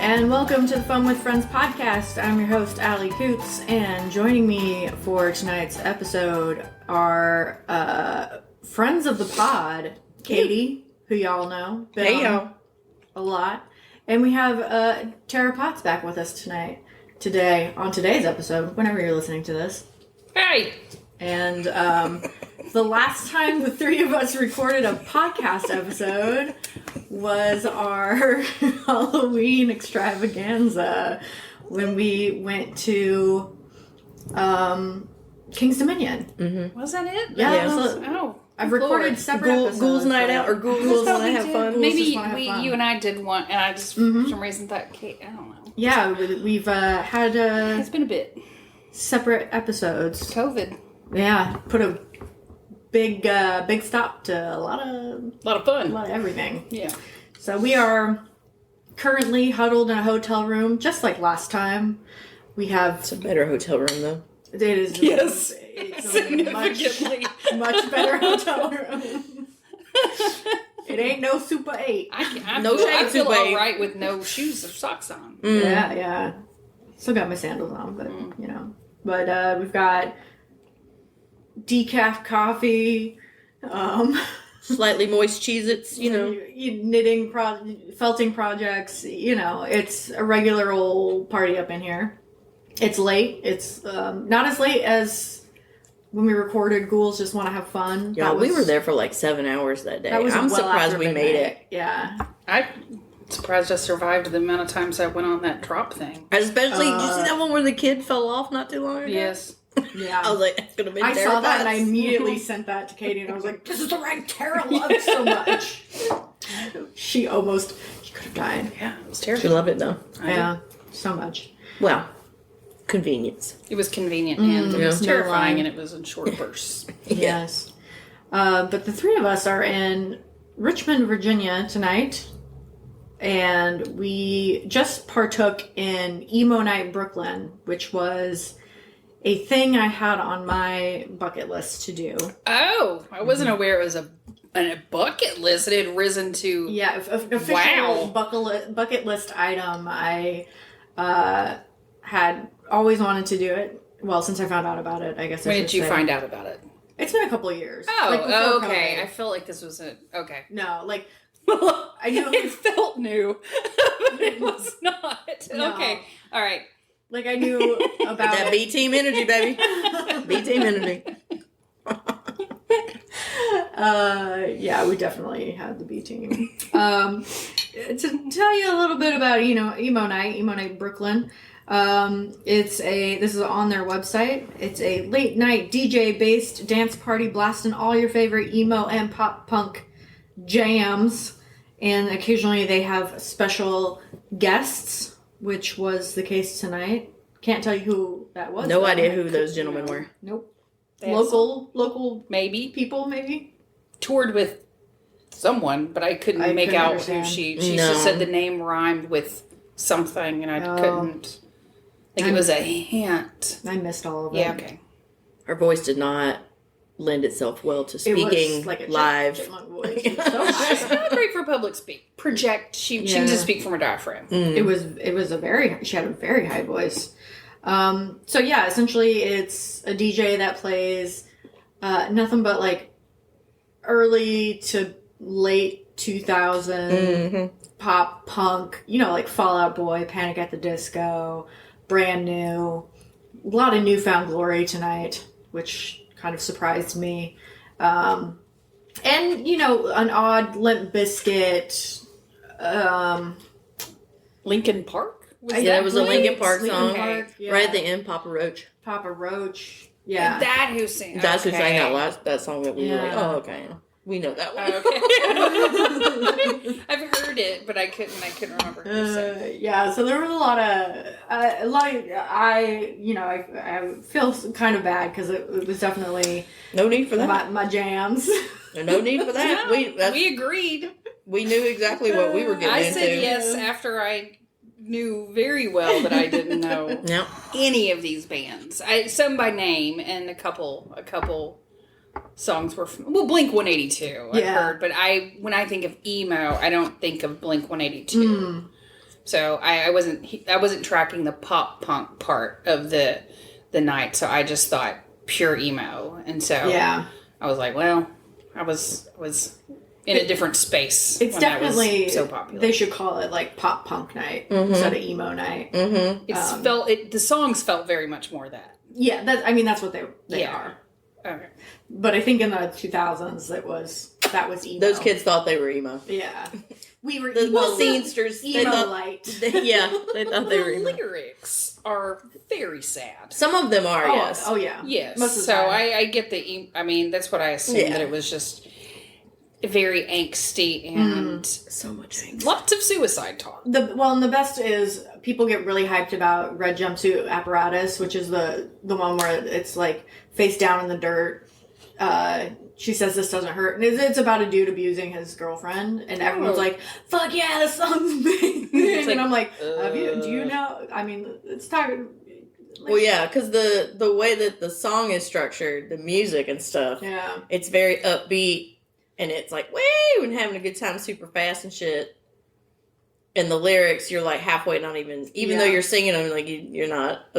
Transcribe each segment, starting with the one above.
and welcome to the Fun with Friends podcast. I'm your host, Allie Coots, and joining me for tonight's episode are friends of the pod, Katie, who y'all know, hey y'all, a lot, and we have Tara Potts back with us today on today's episode, whenever you're listening to this. Hey! And the last time the three of us recorded a podcast episode was our Halloween extravaganza when we went to King's Dominion. Mm-hmm. Was that it? Yeah. I've recorded separate episodes. Ghouls Night Out or Ghouls Want to Have Fun. Maybe you and I did one, and I just, for some reason, thought, Kate, I don't know. Yeah, we've had it's been a bit. Separate episodes. COVID. Yeah, put a big stop to a lot of fun. A lot of everything. Yeah. So we are currently huddled in a hotel room, just like last time. We have... It's a better hotel room, though. It is. Yes. It's significantly. Much better hotel room. It ain't no Super 8. I feel all right with no shoes or socks on. Mm. Yeah. Still got my sandals on, but, you know. But we've got decaf coffee, slightly moist Cheez-Its, you know. Knitting, felting projects, you know. It's a regular old party up in here. It's late. It's not as late as when we recorded Ghouls Just Want to Have Fun. Yeah, we were there for like 7 hours that day. I'm surprised we made it. Yeah. I'm surprised I survived the amount of times I went on that drop thing. Especially, did you see that one where the kid fell off not too long ago? Yes. Yeah. I was like, it's going to be I saw that and I immediately sent that to Katie and I was like, this is the rank Tara loves so much. She could have died. Yeah, it was terrible. She loved it though. Yeah, so much. Well, convenience. It was convenient and it was terrifying and it was in short bursts. Yes. But the three of us are in Richmond, Virginia tonight. And we just partook in Emo Night Brooklyn, which was a thing I had on my bucket list to do. Oh, I wasn't aware it was a bucket list. It had risen to... Yeah, official bucket list item. I had always wanted to do it. Well, since I found out about it, I guess I should say. When did you find out about it? It's been a couple of years. Oh, okay. I feel like this was okay. No, like... I knew it felt new, but it was not. No. Okay, all right. Like I knew about that B team energy, baby. B team energy. Yeah, we definitely had the B team. To tell you a little bit about Emo Night Brooklyn. This is on their website. It's a late night DJ based dance party blasting all your favorite emo and pop punk jams, and occasionally they have special guests, which was the case tonight. Can't tell you who that was. No idea who those gentlemen were. Nope. Local maybe people maybe toured with someone, but I couldn't make out understand. who she just said the name rhymed with something, and I couldn't. It was a hint. I missed all of it. Yeah, okay. Her voice did not lend itself well to speaking like a live. chipmunk voice. She's not great for public speak. Project. She needs to speak from her diaphragm. It was she had a very high voice. So yeah, essentially it's a DJ that plays nothing but like early to late 2000 pop punk, like Fall Out Boy, Panic at the Disco, Brand New, a lot of Newfound Glory tonight, which kind of surprised me. And, an odd Limp Bizkit. Linkin Park? It was a Linkin Park song. Park, yeah. Right at the end, Papa Roach. Yeah. That who sang. That's who sang that song that we were like, oh, okay. We know that one. Okay. I've heard it, but I couldn't remember who sang it. Yeah, so there was a lot of I feel kind of bad because it was definitely no need for that. My jams. No need for that. No, we agreed. We knew exactly what we were getting into. I said yes after I knew very well that I didn't know any of these bands. Some by name and a couple songs were from, Blink-182 I've heard, but when I think of emo, I don't think of Blink-182. So I wasn't tracking the pop punk part of the night. So I just thought pure emo. And so I was like, well, I was in a different space. It's definitely so popular. They should call it like pop punk night instead of emo night. The songs felt very much more that. Yeah, that's what they are. Okay. But I think in the 2000s that was emo. Those kids thought they were emo. Yeah. We were the emo. scenesters. Emo light. They thought they were emo. The lyrics are very sad. Some of them are, yes. Oh, yeah. Yes. Most of the so time. I get that's what I assumed, that it was just very angsty and so much angst. Lots of suicide talk. And the best is people get really hyped about Red Jumpsuit Apparatus, which is the one where it's like face down in the dirt. She says this doesn't hurt, and it's about a dude abusing his girlfriend, and everyone's like, "Fuck yeah, this song's amazing!" And I'm like, "Do you know?" I mean, it's talking. Well, yeah, because the way that the song is structured, the music and stuff, it's very upbeat, and it's like, woo, and having a good time, super fast and shit. And the lyrics, you're like halfway, not even though you're singing them, like you're not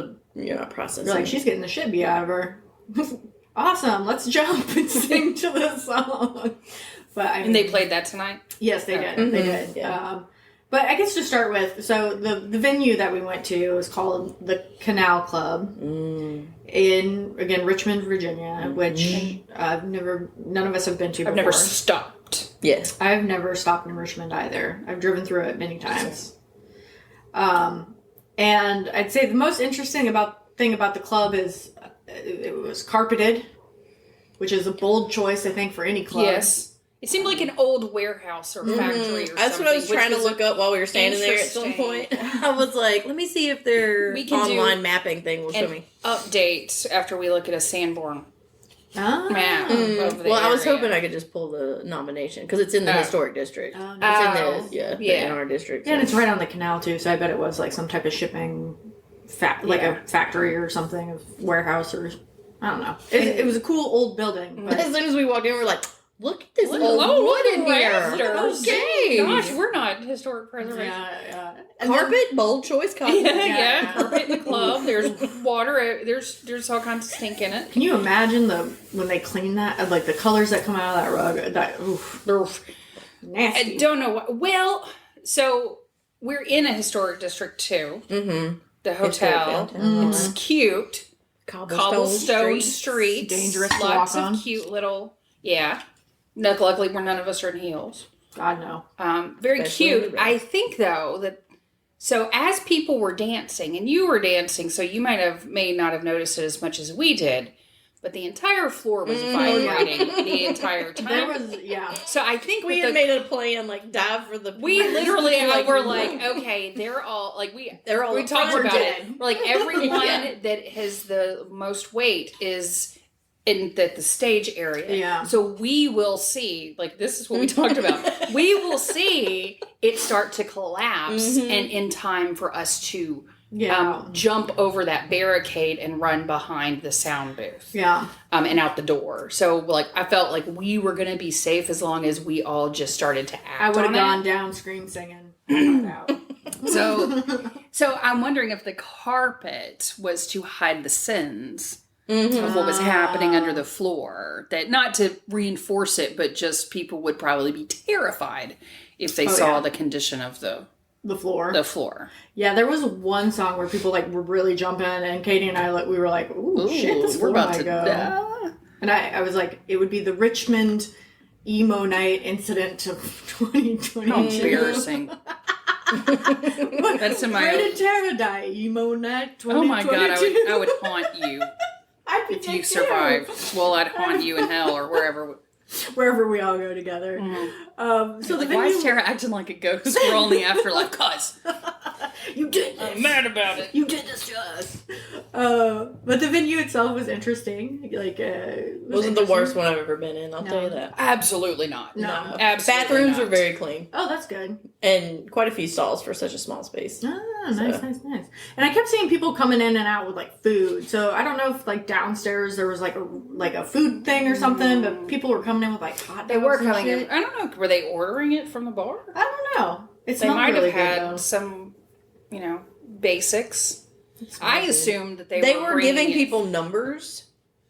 processing. You're like, she's getting the shit beat out of her. Awesome, let's jump and sing to this song. But and they played that tonight? Yes, they did. Mm-hmm. They did. Yeah. But I guess to start with, so the venue that we went to was called the Canal Club in, again, Richmond, Virginia, which none of us have been to before. I've never stopped. Yes. I've never stopped in Richmond either. I've driven through it many times. And I'd say the most interesting thing about the club is it was carpeted, which is a bold choice, I think, for any club. Yes. It seemed like an old warehouse or factory or something. That's what I was trying to look up while we were standing there at some point. I was like, let me see if their online mapping thing will show me. Update after we look at a Sanborn map of the Well, I was area. hoping I could just pull the nomination because it's in the historic district. Oh, It's in our district. Yeah, and it's right on the canal too, so I bet it was like some type of shipping, a factory or something, of warehouse or I don't know. It was a cool old building. But as soon as we walked in, we were like, look at this old wood in here. Okay. Gosh, we're not historic preservation. Yeah. Carpet, bold choice carpet. Yeah, carpet in the club. There's water. There's all kinds of stink in it. Can you imagine when they clean that, like the colors that come out of that rug? They're nasty. I don't know what. Well, so we're in a historic district too. Mm-hmm. The hotel. It's cute. Cobblestone streets. Dangerous to Lots walk on. of cute little. Yeah. Luckily, none of us are in heels. God, no. Very cute. I think, though, that... So, as people were dancing, and you were dancing, so you may not have noticed it as much as we did, but the entire floor was vibrating the entire time. There was, So, I think we had made a plan, like, dive for the... We literally were like, okay, they're all... Like, we talked about it. We're like, everyone that has the most weight is... in the stage area. Yeah. So we will see, like, this is what we talked about. We will see it start to collapse and in time for us to jump over that barricade and run behind the sound booth. Yeah. And out the door. So, like, I felt like we were going to be safe as long as we all just started to act. I would have gone down scream singing. So I'm wondering if the carpet was to hide the sins. Of what was happening under the floor. That not to reinforce it, but just people would probably be terrified if they saw the condition of the floor. The floor. Yeah, there was one song where people were really jumping, and Katie and I we were like, "Ooh, shit, this floor might go." And I was like, it would be the Richmond Emo Night incident of 2022. How embarrassing. That's in my Hereditary Emo Night 2022. Oh my god, I would haunt you. If you survived. Well, I'd haunt you in hell or wherever we all go together. So why is Tara acting like a ghost? We're all in the afterlife. Cause you did this. I'm mad about it. You did this to us. But the venue itself was interesting. Wasn't the worst one I've ever been in. I'll tell you that. Absolutely not. No. Absolutely Bathrooms not. were very clean. Oh, that's good. And quite a few stalls for such a small space. Nice. And I kept seeing people coming in and out with food. So I don't know if downstairs there was a food thing or something, but people were coming in with hot dogs. They were coming in. I don't know. Were they ordering it from the bar? I don't know. They might have had some basics. I assumed that they were giving people numbers.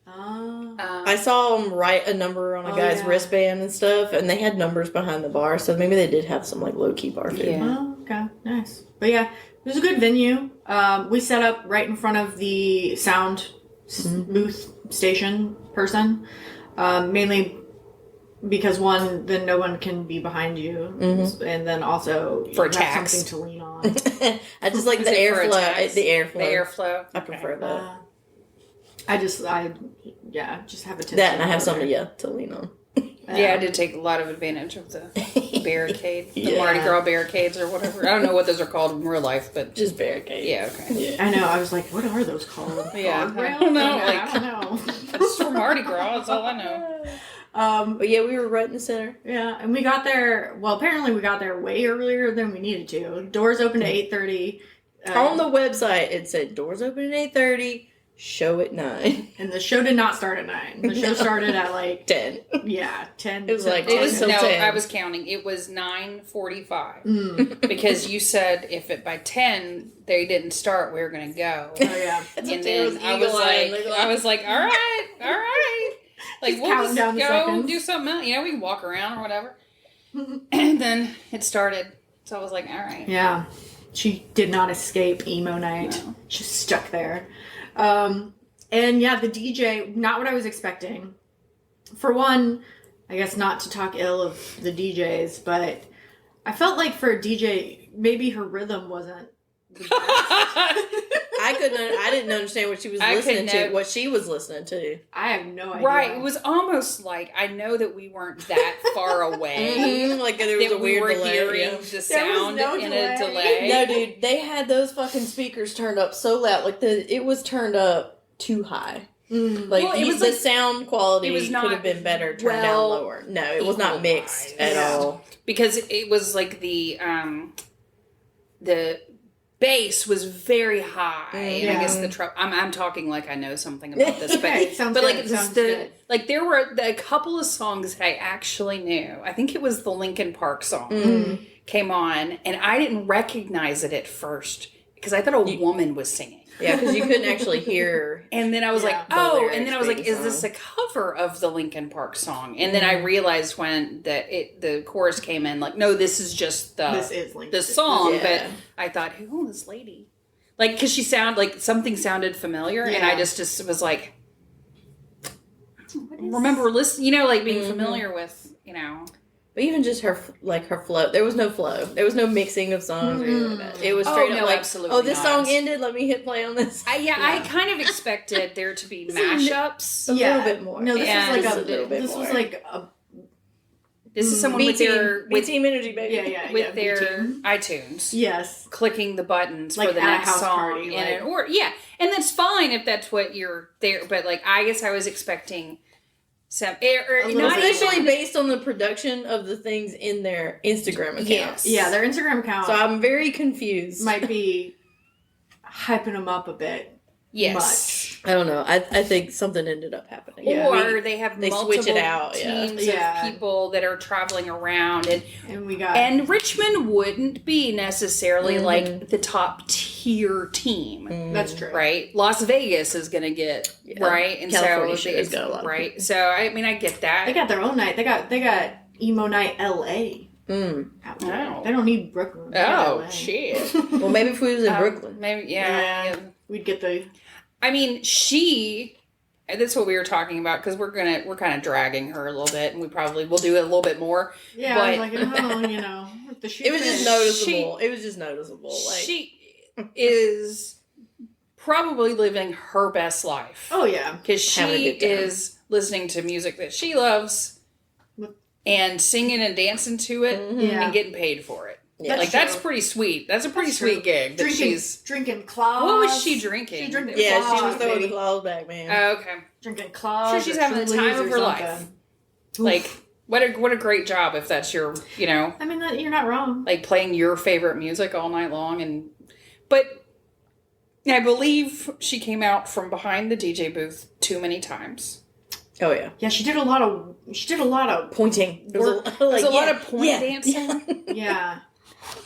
I saw them write a number on a guy's wristband and stuff, and they had numbers behind the bar, so maybe they did have some like low-key bar food. Yeah. Oh, okay, nice. But yeah, it was a good venue. We set up right in front of the sound booth station person, mainly because one, then no one can be behind you, and then also for you have something to lean on. I just like the airflow. The airflow. I prefer that. I just have a tendency. That and I have somebody to lean on. Yeah, I did take a lot of advantage of the barricade, the Mardi Gras barricades or whatever. I don't know what those are called in real life, but just barricades. Yeah, okay. Yeah. I know. I was like, what are those called? Yeah, I don't know. I don't know. It's for Mardi Gras. That's all I know. But yeah, we were right in the center. Yeah, and we got there. Well, apparently we got there way earlier than we needed to. Doors opened at 8:30. On the website, it said doors open at 8:30. Show at 9. And the show did not start at 9. The show started at like 10. Yeah, 10. It was like 10 till 10. I was counting. It was 9:45 because you said if by 10 they didn't start, we were going to go. Oh yeah. And then I was like, all right. Like we'll just go do something else. We can walk around or whatever. And then it started. So I was like, all right. Yeah. She did not escape Emo Night. No. She's stuck there. And yeah, the DJ, not what I was expecting. For one, I guess not to talk ill of the DJs, but I felt like for a DJ, maybe her rhythm wasn't the best. I didn't understand what she was listening to. What she was listening to. I have no idea. Right. It was almost like I know that we weren't that far away. Like there was a weird delay. Hearing the sound in a delay. No, dude, they had those fucking speakers turned up so loud. Like it was turned up too high. Like it was the sound quality could have been better turned down lower. No, it was not mixed at all. Because it was like the bass was very high. And I guess the treble. I'm talking like I know something about this, but like there were a couple of songs that I actually knew. I think it was the Linkin Park song came on, and I didn't recognize it at first because I thought a woman was singing. Yeah, because you couldn't actually hear. And then I was like, oh, and then I was like, is this a cover of the Linkin Park song? And then I realized when the chorus came in, like, no, this is just the song. Yeah. But I thought, who is this lady? Like, because she sounded like something sounded familiar, and I just was like, remember listening, like being familiar with, But even just her flow, there was no flow. There was no mixing of songs or anything like that. It was straight up like, absolutely this song ended, let me hit play on this. I kind of expected there to be mashups. A little bit more. No, this was like a This is someone with their team energy, baby. With their iTunes. Yes, clicking the buttons like for the next house song party, and that's fine if that's what you're there. But like, I guess I was expecting. Not especially based on the production of the things in their Instagram accounts. Yes. Yeah, their Instagram account. So I'm very confused. Might be hyping them up a bit. Yes. Much. I don't know. I think something ended up happening. Or they have multiple switch it out. teams of people that are traveling around. And Richmond wouldn't be necessarily like the top tier team. That's true. Right? Las Vegas is going to get, right? And California shows got a lot right? So, I mean, I get that. They got their own night. They got Emo Night LA. Out there. Oh. They don't need Brooklyn. Oh, shit. Well, maybe if we was in Brooklyn. Maybe, yeah. We'd get the... I mean, that's what we were talking about, because we're kind of dragging her a little bit, and we probably will do it a little bit more. Yeah, but, I was like, it was just noticeable. It was just noticeable. Like, she is probably living her best life. Oh, yeah. Because she is listening to music that she loves and singing and dancing to it and getting paid for it. Yeah, that's pretty sweet. That's a pretty sweet gig. That she's drinking claws. What was she drinking? She drinking claws, she was throwing the claws back, man. Oh, okay. Drinking claws. Sure, she's having the time of her life. Like, what a great job if that's your, I mean, you're not wrong. Like playing your favorite music all night long, but I believe she came out from behind the DJ booth too many times. Oh yeah. Yeah, she did a lot of pointing. There was a lot of point dancing. Yeah.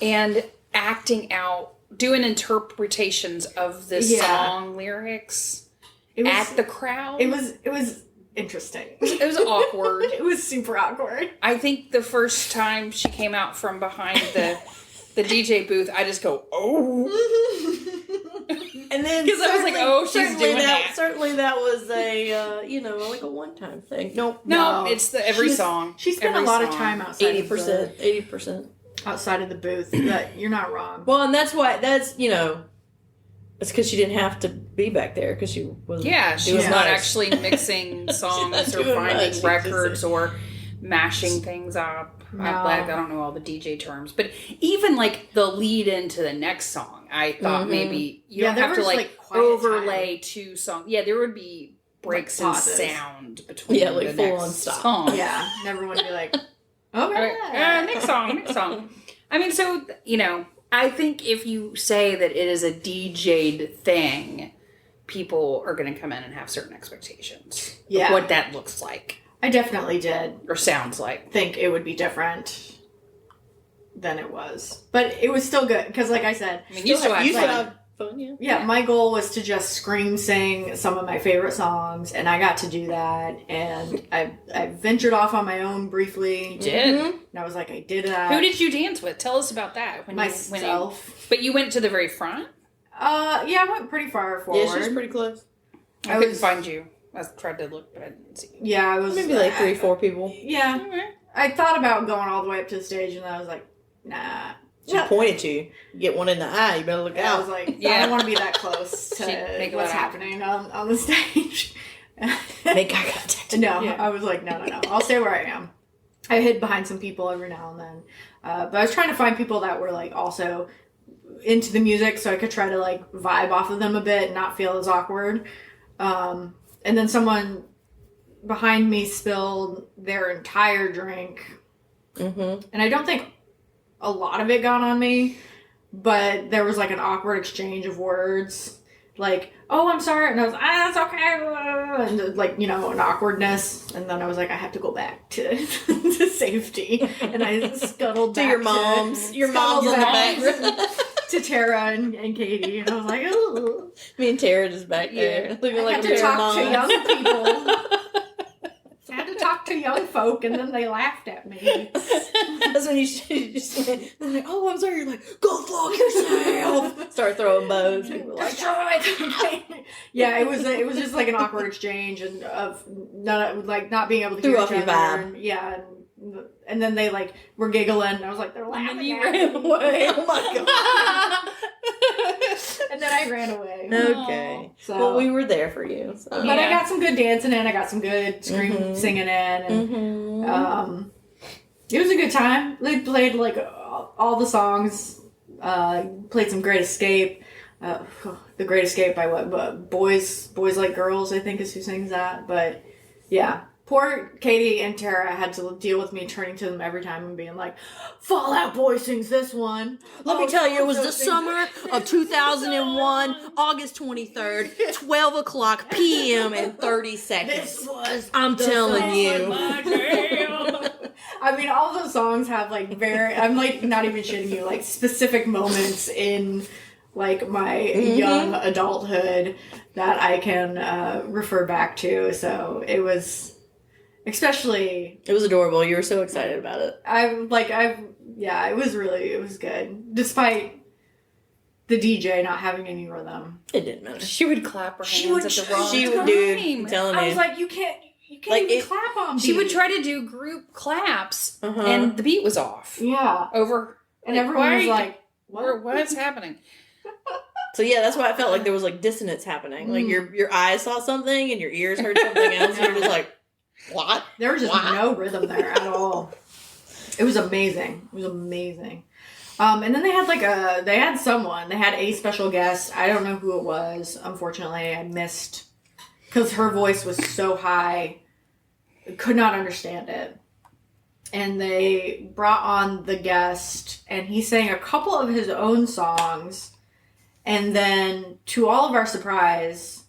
And acting out doing interpretations of the song lyrics at the crowd. It was interesting. It was awkward. It was super awkward. I think the first time she came out from behind the DJ booth, I just go, oh. And then because I was like, oh, she's doing that. Certainly that was a, like a one-time thing. No, it's every song. She spent a lot of time outside 80%. Outside of the booth. But you're not wrong. Well, and that's it's because she didn't have to be back there because she was. Yeah, she was not actually mixing songs or finding records or mashing things up. No. I don't know all the DJ terms, but even like the lead into the next song, I thought maybe you don't have to like overlay two songs. Yeah, there would be breaks in sound between the next song. Yeah, never want to be like, okay, next song. I mean, so I think if you say that it is a DJ'd thing, people are going to come in and have certain expectations of what that looks like. I definitely did. Or sounds like. Think it would be different than it was. But it was still good, because like I said... I mean, you still have fun, yeah, my goal was to just scream sing some of my favorite songs, and I got to do that, and I ventured off on my own briefly. You did? And I was like, I did that. Who did you dance with? Tell us about that. Myself. But you went to the very front? Yeah, I went pretty far forward. Yeah, she was pretty close. I couldn't find you. I tried to look, but I didn't see you. Yeah, I was... Maybe like 3-4 people. Yeah. Okay. I thought about going all the way up to the stage, and I was like, nah. She pointed to you. You get one in the eye, you better look out. I was like, I don't want to be that close to what's happening on the stage. Make eye contact. No, yeah. I was like, no. I'll stay where I am. I hid behind some people every now and then. But I was trying to find people that were like also into the music, so I could try to like vibe off of them a bit and not feel as awkward. And then someone behind me spilled their entire drink. Mm-hmm. And I don't think a lot of it got on me, but there was like an awkward exchange of words. Like, oh, I'm sorry. And I was like, that's okay. And like, an awkwardness. And then I was like, I have to go back to safety. And I scuttled back to your mom's. Your mom's in the back. To Tara and Katie. And I was like, oh. Me and Tara just back there. Looking like I had to talk to young people. I had to talk to young folk, and then they laughed at me. That's when you just went, they're like, oh, I'm sorry. You're like, go fuck yourself. Start throwing bows. People like, yeah, it was just like an awkward exchange and of not being able to hear each other. Vibe. Yeah. And then they like were giggling, and I was like, they're laughing. And you ran away. Oh my god! And then I ran away. Okay. So, well, we were there for you. So. But I got some good dancing in. I got some good singing in, and it was a good time. They played like all the songs. Played some Great Escape. The Great Escape by what? Boys Like Girls, I think is who sings that. But yeah. Poor Katie and Tara had to deal with me turning to them every time and being like, Fall Out Boy sings this one. Let me tell you, it was the summer of 2001, August 23rd, 12 o'clock p.m. and 30 seconds. I'm telling you. I mean, all those songs have like I'm like not even shitting you, like specific moments in like my young adulthood that I can refer back to. So it was... Especially... It was adorable. You were so excited about it. It was good. Despite the DJ not having any rhythm. It didn't matter. She would clap her hands at the wrong time. Dude, I'm telling you. I was like, you can't even clap on beat. She would try to do group claps, and the beat was off. Yeah. And everyone was like, what is happening? So yeah, that's why I felt like there was like dissonance happening. Like your eyes saw something and your ears heard something else, and you're just like, what? There was just no rhythm there at all. It was amazing. And then they had a special guest. I don't know who it was. Unfortunately, I missed, because her voice was so high, could not understand it. And they brought on the guest, and he sang a couple of his own songs. And then, to all of our surprise,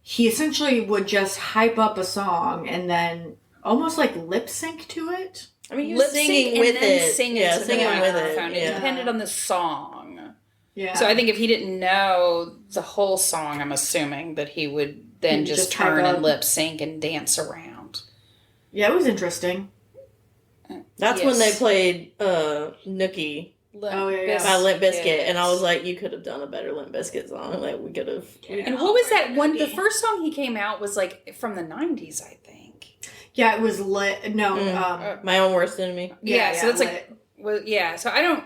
he essentially would just hype up a song and then almost like lip sync to it. I mean, he was singing with it. Singing with it. It depended on the song. Yeah. So I think if he didn't know the whole song, I'm assuming that he would then just turn and lip sync and dance around. Yeah, it was interesting. That's when they played Nookie by Limp Bizkit, and I was like, you could have done a better Limp Bizkit song. Like, we could have. And what was that one? The first song he came out was like from the 90s, I think. Yeah, it was lit. No, My Own Worst Enemy. Yeah, so that's lit. So I don't.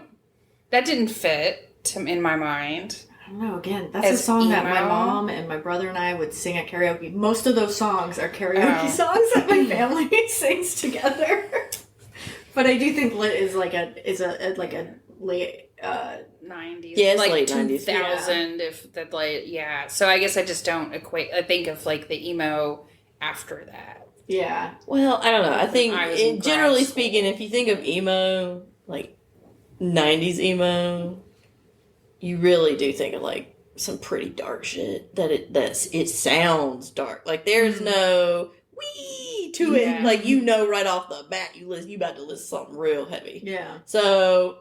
That didn't fit in my mind. I don't know. Again, that's a song that my mom and my brother and I would sing at karaoke. Most of those songs are karaoke songs that my family sings together. But I do think lit is like a late 90s. Yeah, it's like late 2000 if that So I guess I just don't equate. I think of like the emo after that. Yeah. Well, I don't know. I think generally speaking, if you think of emo, like 90s emo, you really do think of like some pretty dark shit. It sounds dark. Like there's no wee to it. Like right off the bat, you about to listen to something real heavy. Yeah. So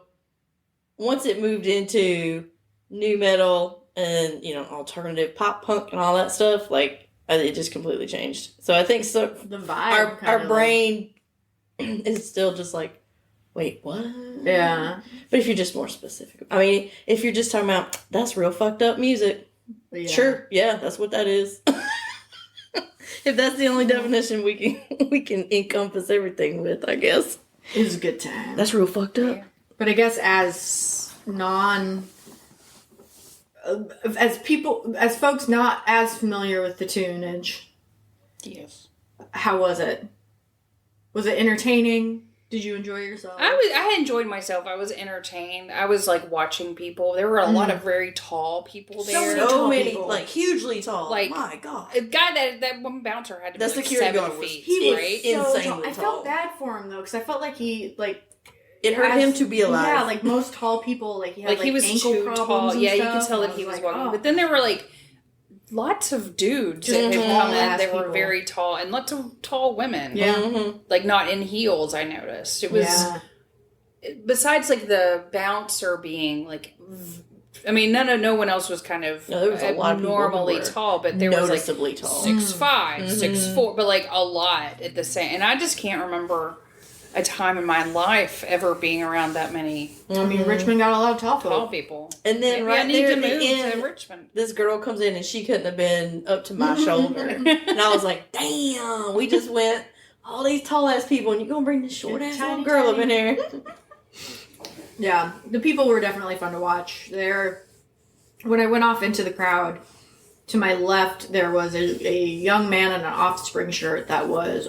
once it moved into nu metal and alternative pop punk and all that stuff, like it just completely changed. So I think the vibe, our brain is still just like, wait, what? Yeah. But if you're just more specific, I mean, if you're just talking about that's real fucked up music, sure, yeah, that's what that is. If that's the only definition we can encompass everything with, I guess. It was a good time. That's real fucked up. But I guess as folks not as familiar with the tunage. Yes. How was it? Was it entertaining? Did you enjoy yourself? I enjoyed myself. I was entertained. I was like watching people. There were a lot of very tall people there. So many people. Like hugely tall. Like, my God. A guy that one bouncer had to be like security 7 feet. He was insanely tall. I felt bad for him though, because I felt like it hurt him to be alive. Yeah, like most tall people, he had he was ankle too problems tall. and Yeah, stuff. you could tell that he was walking. Oh. But then there were lots of dudes that had come in. They were very tall, and lots of tall women. Yeah, not in heels. I noticed it was. Besides, the bouncer being I mean, no one else was kind of there was a lot of normally tall, but there noticeably was tall, 6'5", 6'4", but a lot at the same. And I just can't remember a time in my life ever being around that many. I mean, Richmond got a lot of tall people. And then right there at the end, Richmond. This girl comes in and she couldn't have been up to my shoulder. And I was like, damn, we just went all these tall ass people and you're going to bring this short ass little girl up in here. Yeah, the people were definitely fun to watch. When I went off into the crowd, to my left, there was a young man in an Offspring shirt that was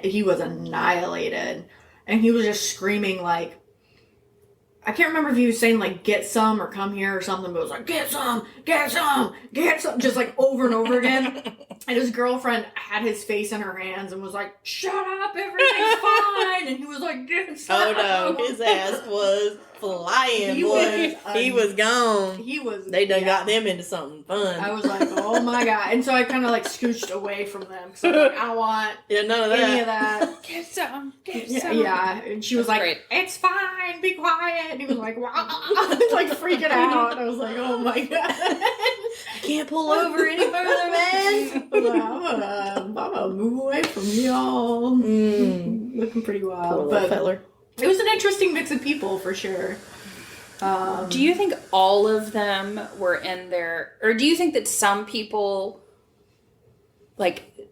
he was annihilated. And he was just screaming I can't remember if he was saying get some or come here or something, but it was get some, get some, get some, just over and over again. And his girlfriend had his face in her hands and was like, shut up, everything's fine. And he was like, get some. Oh no, his ass was flying, he was gone. They done got them into something fun. I was like, oh my God. And so I kind of scooched away from them. So I don't want none of any of that. Get some, get some. Yeah. And she was great. It's fine, be quiet. And he was like, wow. Freaking out. And I was like, oh my God. I can't pull over any further, man. I was like, I'm gonna move away from y'all. Looking pretty wild. Poor feller. It was an interesting mix of people, for sure. Do you think all of them were in there, or do you think that some people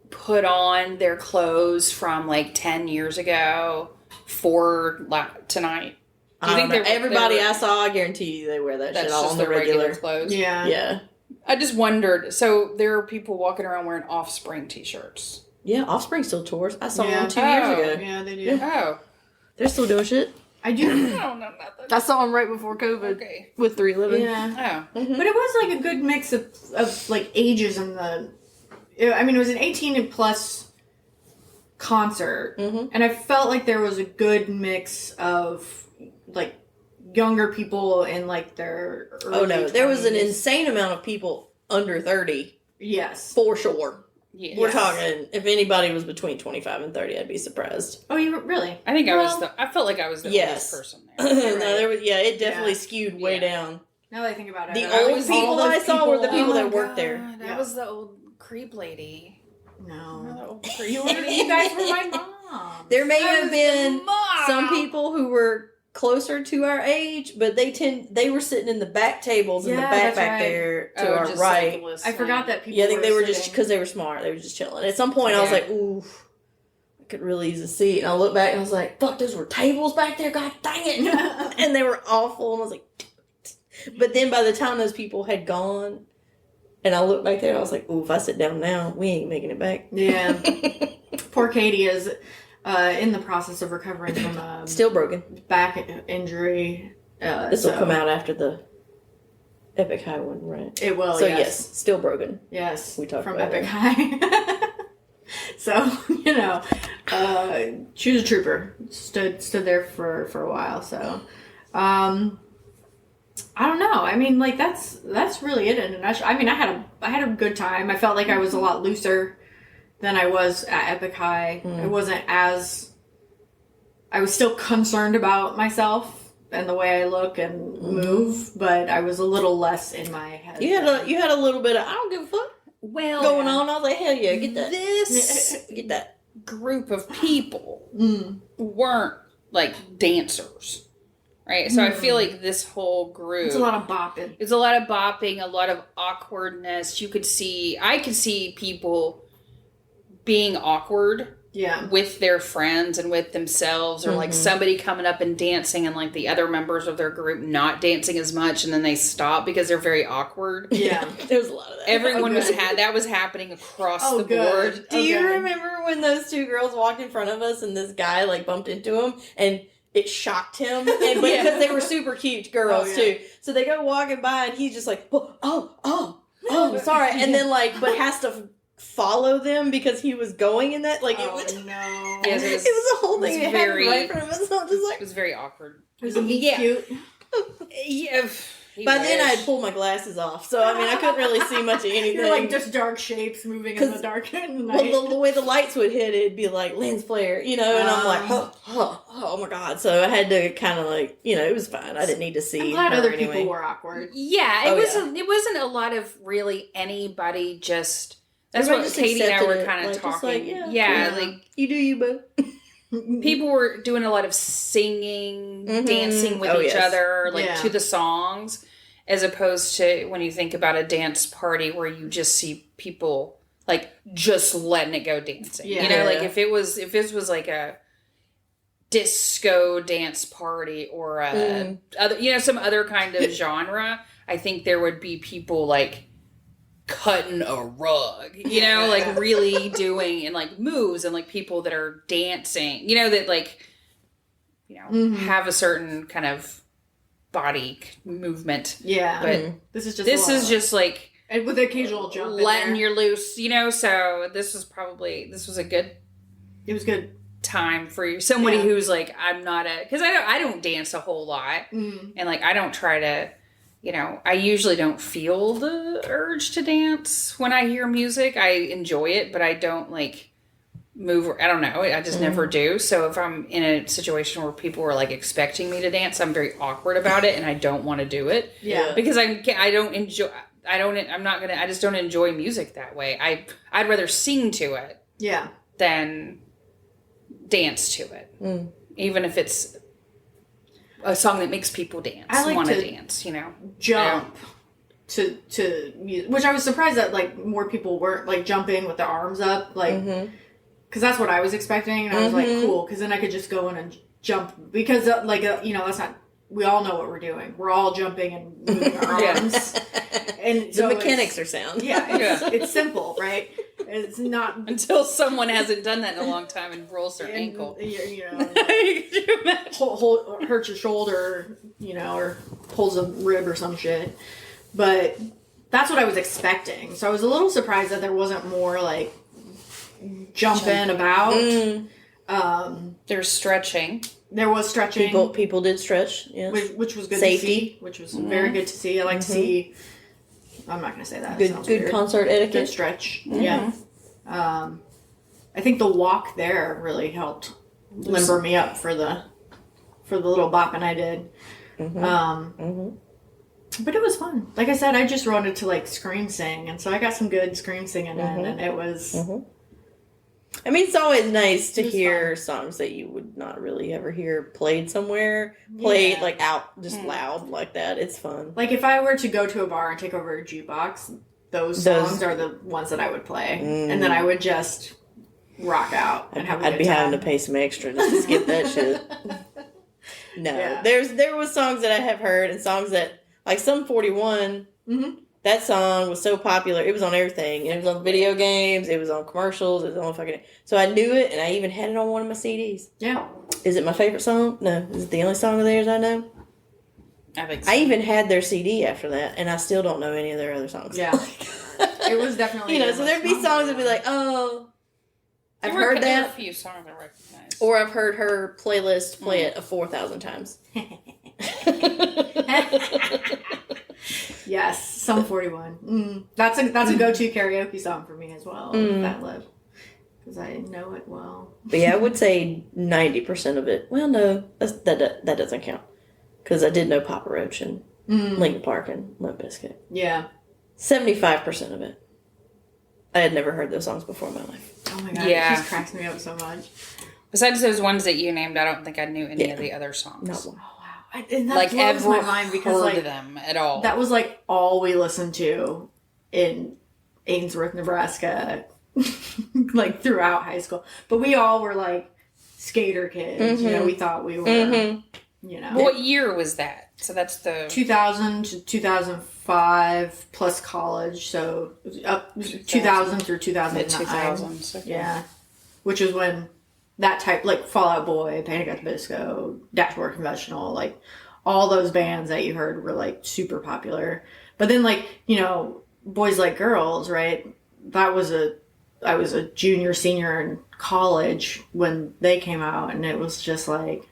put on their clothes from 10 years ago for tonight? Do you think everybody I saw, I guarantee you they wear that shit all on the regular clothes? Yeah. I just wondered. So there are people walking around wearing Offspring t-shirts. Yeah, Offspring still tours. I saw them 2 years ago. Yeah, they do. Yeah. Oh. They're still doing shit. I do. I don't know nothing. I saw them right before COVID. Okay. With 311. Yeah. Oh. Mm-hmm. But it was a good mix of ages in the. I mean, it was an 18 and plus concert, and I felt like there was a good mix of younger people in their early 20s. There was an insane amount of people under 30. Yes, for sure. Yes. We're talking, if anybody was between 25 and 30, I'd be surprised. Oh, you really? I think I felt like I was the oldest person there. No, it definitely skewed way down. Now that I think about it, The old people I saw were the people that worked there. That was the old creep lady. No. You guys were my mom. There may have been some people who were closer to our age, but they were sitting in the back tables in the back there to our right. I forgot that people. Yeah, I think they were just because they were smart. They were just chilling. At some point, I was like, "Ooh, I could really use a seat." And I looked back and I was like, "Fuck, those were tables back there. God dang it!" And they were awful. And I was like, but then by the time those people had gone, and I looked back there, and I was like, "Ooh, if I sit down now, we ain't making it back." Yeah. Poor Katie is in the process of recovering from still broken back injury. This will come out after the Epic High one, right? It will. So yes, still broken. Yes, we talked from about Epic High. So she was a trooper. Stood there for a while. So, I don't know. I mean, like that's really it in a nutshell. I mean, I had a good time. I felt like I was a lot looser than I was at Epic High. I wasn't as. I was still concerned about myself and the way I look and move, but I was a little less in my head. You had a little bit of I don't give a fuck going on. I was like, hell yeah, get that. Get that group of people weren't like dancers, right? So I feel like this whole group. It's a lot of bopping. It's a lot of bopping, a lot of awkwardness. I could see people being awkward. Yeah. With their friends and with themselves, or like somebody coming up and dancing and like the other members of their group not dancing as much, and then they stop because they're very awkward. Yeah. There was a lot of that. Everyone that was happening across the board. Do you remember when those two girls walked in front of us and this guy like bumped into him and it shocked him? And because they were super cute girls too. So they go walking by and he's just like, oh, sorry. And then like, but has to follow them because he was going in that it was a whole thing. It happened right in front of us. So just like, it was very awkward. It was cute. Yeah. By then I had pulled my glasses off, so I mean I couldn't really see much of anything. You're like just dark shapes moving in the dark in the night. Well, the way the lights would hit, it'd be like lens flare, and I'm like, oh my god. So I had to kind of like, it was fine. I didn't need to see. I'm glad other people were awkward. Yeah, it wasn't a lot of really anybody just. That's what Katie and I were kind of talking. Like you do you, boo. People were doing a lot of singing, dancing with each other, to the songs, as opposed to when you think about a dance party where you just see people like just letting it go dancing. Yeah. Like if this was like a disco dance party or some other kind of genre, I think there would be people like cutting a rug, like really doing and like moves and like people that are dancing, that like, have a certain kind of body movement. Yeah. But this is just like, and with occasional jump letting you loose, so this was a good. It was good time for somebody who's like, I'm not because I don't dance a whole lot and like, I don't try to, I usually don't feel the urge to dance when I hear music. I enjoy it, but I don't like move. I don't know. I just never do. So if I'm in a situation where people are like expecting me to dance, I'm very awkward about it and I don't want to do it. Yeah. Because I just don't enjoy music that way. I'd rather sing to it. Yeah. Than dance to it. Even if it's a song that makes people dance. I like to dance, jump to music, which I was surprised that like more people weren't like jumping with their arms up, like because that's what I was expecting, and I was like, cool, because then I could just go in and jump because that's not. We all know what we're doing. We're all jumping and moving our arms, and the mechanics are sound. It's simple, right? It's not until someone hasn't done that in a long time and rolls their ankle. Hurts your shoulder, or pulls a rib or some shit. But that's what I was expecting. So I was a little surprised that there wasn't more like jumping about. There's stretching. There was stretching. People did stretch, which was good Safety. to see. Which was very good to see. I like to see. I'm not going to say that. Good concert etiquette. Good stretch. Yeah. I think the walk there really helped limber me up for the little bopping I did. But it was fun. Like I said, I just wanted to like scream sing, and so I got some good scream singing in, and it was. I mean, it's always nice to hear songs that you would not really ever hear played somewhere, like out just loud like that. It's fun. Like if I were to go to a bar and take over a jukebox, those songs are the ones that I would play, and then I would just rock out and have a I'd be having to pay some extra just to skip that shit. No, there was songs that I have heard and songs that like Sum 41. That song was so popular. It was on everything. It was on video games. It was on commercials. It was on fucking. So I knew it, and I even had it on one of my CDs. Yeah. Is it my favorite song? No. Is it the only song of theirs I know? I think so. I even had their CD after that, and I still don't know any of their other songs. Yeah. It was definitely. So there'd be songs that'd be like, oh, I've heard There that. are a few songs I recognize. Or I've heard her playlist play it 4,000 times. Yes, Sum 41. That's a go-to karaoke song for me as well. That Live, because I know it well. But yeah, I would say 90% of it. Well, no, that doesn't count, because I did know Papa Roach and Linkin Park and Limp Bizkit. Yeah, 75% of it. I had never heard those songs before in my life. Oh my god, it just cracks me up so much. Besides those ones that you named, I don't think I knew any of the other songs. Not one. And that like blows ever my mind because heard like them at all. that was like all we listened to in Ainsworth, Nebraska, like throughout high school. But we all were like skater kids. You know, we thought we were. You know, what year was that? So that's the 2000 to 2005 plus college. So up 2000 through 2009. 2000s. Okay. Yeah, which is when. That type, like Fall Out Boy, Panic at the Disco, Dashboard Conventional, like all those bands that you heard were like super popular. But then, like, you know, Boys Like Girls, right? I was a junior, senior in college when they came out, and it was just like,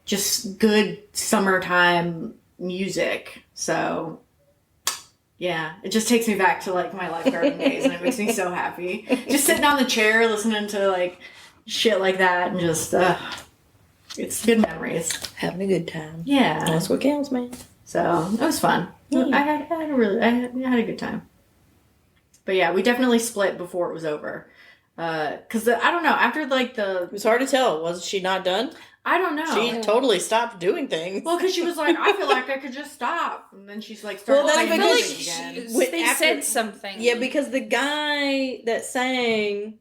just good summertime music. So, yeah, it just takes me back to like my lifeguarding days, and it makes me so happy. Just sitting on the chair listening to like, shit like that, and just it's good memories. Having a good time. Yeah, that's what counts, man. So it was fun. Yeah. I had a good time. But yeah, we definitely split before it was over. Because I don't know, after like it was hard to tell. Was she not done? I don't know. She totally stopped doing things. Well, because she was like, I feel like I could just stop, and then she's like, started I feel like again. They said something. Yeah, because the guy that sang.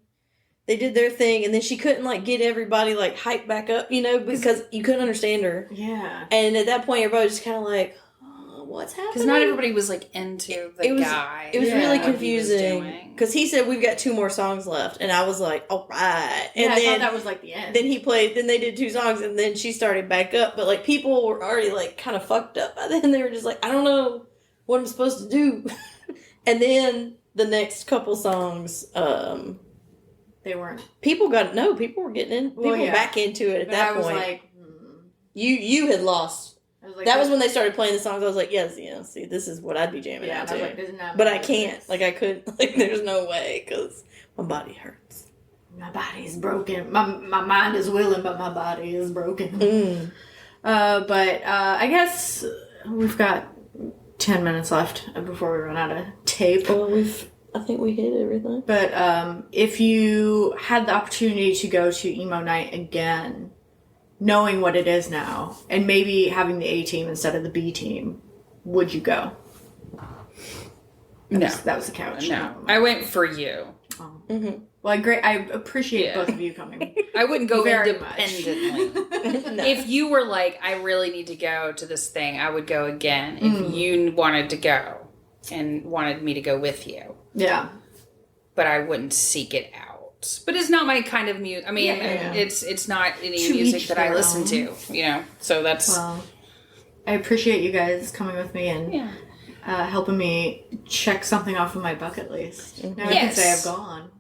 They did their thing, and then she couldn't, like, get everybody, like, hyped back up, you know, because you couldn't understand her. Yeah. And at that point, everybody was just kind of like, oh, what's happening? Because not everybody was, like, into the guy. It was really confusing. Because he said, we've got 2 more songs left. And I was like, all right. And yeah, then, I thought that was, like, the end. Then he played, then they did 2 songs, and then she started back up. But, like, people were already, like, kind of fucked up by then. They were just like, I don't know what I'm supposed to do. And then the next couple songs, they weren't. People were getting in. People were back into it at that point. I was like, you had lost. Like, that was when they started playing the songs. I was like, yes, see, this is what I'd be jamming out to. Like, but I can't. Like, I couldn't. Like, there's no way because my body hurts. My body is broken. My mind is willing, but my body is broken. But I guess we've got 10 minutes left before we run out of tape. Well, I think we hit everything. But if you had the opportunity to go to Emo Night again, knowing what it is now, and maybe having the A team instead of the B team, would you go? That was the couch. No. I went for you. Oh. Mm-hmm. Well, I appreciate both of you coming. I wouldn't go very independently. No. If you were like, I really need to go to this thing, I would go again. If you wanted to go and wanted me to go with you. Yeah. But I wouldn't seek it out. But it's not my kind of music. I mean, it's not any music that I listen to, you know. So that's... Well, I appreciate you guys coming with me and helping me check something off of my bucket list. Now I can say I've gone.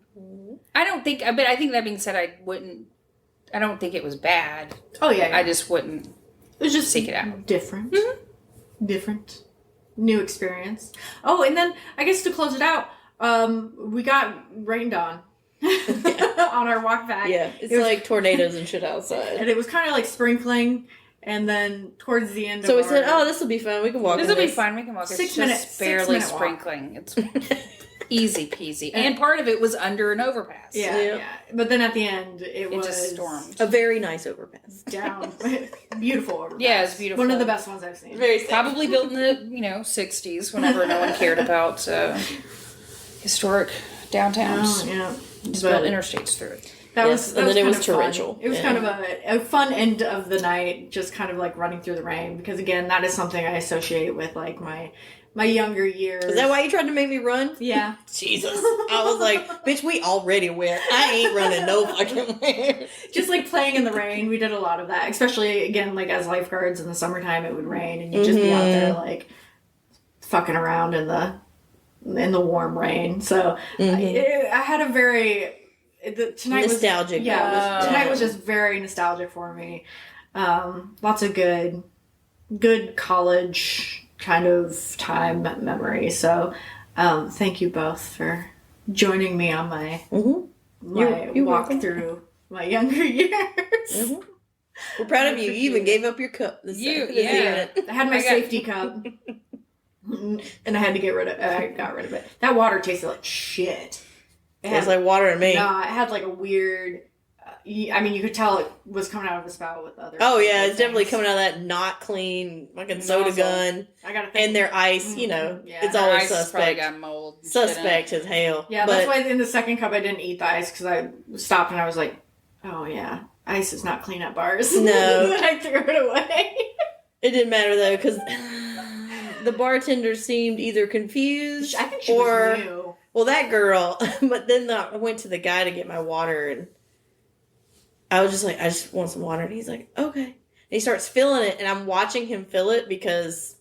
I don't think... But I think that being said, I don't think it was bad. Oh, yeah. I just wouldn't it was just seek it out. Different. Mm-hmm. Different. New experience. Oh, and then I guess to close it out, we got rained on on our walk back. Yeah, it was like tornadoes and shit outside. And it was kind of like sprinkling, And then towards the end so we said, oh, this will be fun. We can walk. This will be fun. We can walk. 6 minutes. Just barely 6 minute sprinkling. It's easy peasy. And part of it was under an overpass. Yeah. But then at the end, it was just stormed. A very nice overpass. Down. Beautiful overpass. Yeah, it's beautiful. One of the best ones I've seen. Very Probably built in the 60s, whenever no one cared about historic downtowns. Oh, yeah. Just built interstates through it. That was torrential. It was kind of a fun end of the night, just kind of like running through the rain, because again, that is something I associate with like my younger years. Is that why you tried to make me run? Yeah. Jesus. I was like, bitch, we already went. I ain't running no fucking where. Just like playing in the rain. We did a lot of that, especially again, like as lifeguards in the summertime, it would rain and you'd just be out there like fucking around in the warm rain. So I had a very... tonight nostalgic. Was, tonight was just very nostalgic for me. Lots of good college kind of time memory. So thank you both for joining me on my You're walk welcome. Through my younger years. We're proud of you. You even gave up your cup. I had my safety cup. And I had to I got rid of it. That water tasted like shit. It's like water to me. Nah, it had like a weird... I mean, you could tell it was coming out of the spout with other... Oh, yeah, it's definitely coming out of that not clean fucking soda gun. I gotta think. And their ice, it's always ice suspect. Probably got mold. Suspect as hell. Yeah, that's why in the second cup I didn't eat the ice, because I stopped and I was like, oh, yeah, ice is not clean at bars. No. I threw it away. It didn't matter, though, because the bartender seemed either confused I think she was new. Well, that girl, but then I went to the guy to get my water, and I was just like, I just want some water, and he's like, okay. And he starts filling it, and I'm watching him fill it because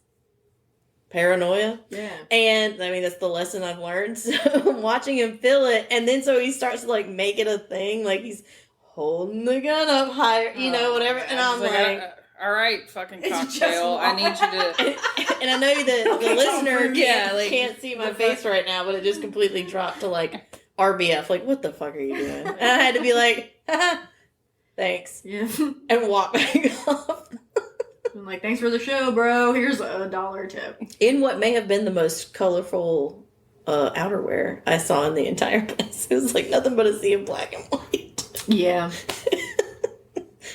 paranoia. Yeah. And, I mean, that's the lesson I've learned, so I'm watching him fill it, and then so he starts to, like, make it a thing, like he's holding the gun up higher, whatever, and I'm like... all right, fucking cocktail. I need you to... And I know that the listener can't see my face right now, but it just completely dropped to, like, RBF. Like, what the fuck are you doing? And I had to be like, thanks. Yeah. And walk back off. I'm like, thanks for the show, bro. Here's $1 tip. In what may have been the most colorful outerwear I saw in the entire place. It was, like, nothing but a sea of black and white. Yeah.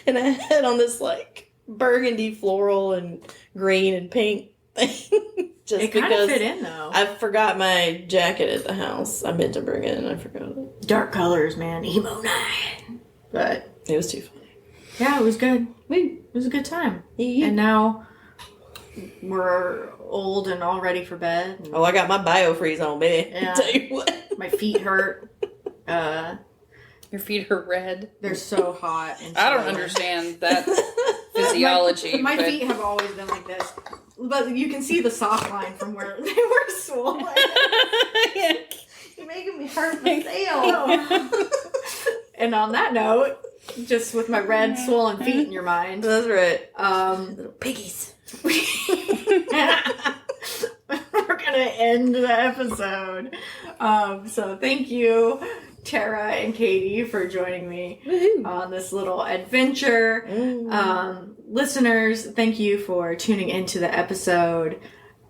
And I had on this, like, burgundy floral and green and pink thing. Just it kind because of fit in though. I forgot my jacket at the house. I meant to bring it and I forgot it. Dark colors, man. Emo night. But it was too funny. Yeah, it was good. It was a good time. Yeah. And now we're old and all ready for bed. And I got my biofreeze on, baby. Yeah. Tell you what. My feet hurt. Your feet are red. They're so hot. And I don't understand that physiology. My feet have always been like this. But you can see the soft line from where they were swollen. You're making me hurt myself. And on that note, just with my red swollen feet in your mind. That's right. Little piggies. We're going to end the episode. So thank you, Tara and Katie, for joining me on this little adventure. Listeners, thank you for tuning into the episode.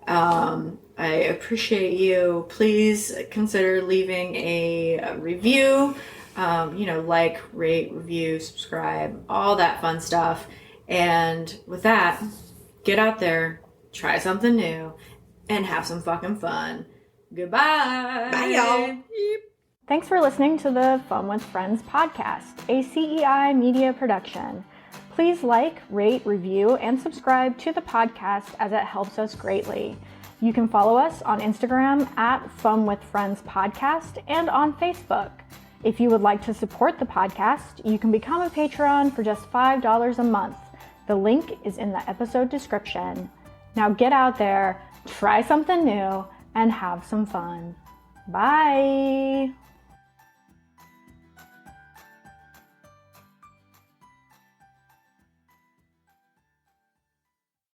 I appreciate you. Please consider leaving a review. Like, rate, review, subscribe, all that fun stuff. And with that, get out there, try something new, and have some fucking fun. Goodbye. Bye, y'all. Thanks for listening to the Fun with Friends podcast, a CEI media production. Please like, rate, review, and subscribe to the podcast as it helps us greatly. You can follow us on Instagram at Fun with Friends podcast and on Facebook. If you would like to support the podcast, you can become a Patreon for just $5 a month. The link is in the episode description. Now get out there, try something new, and have some fun. Bye!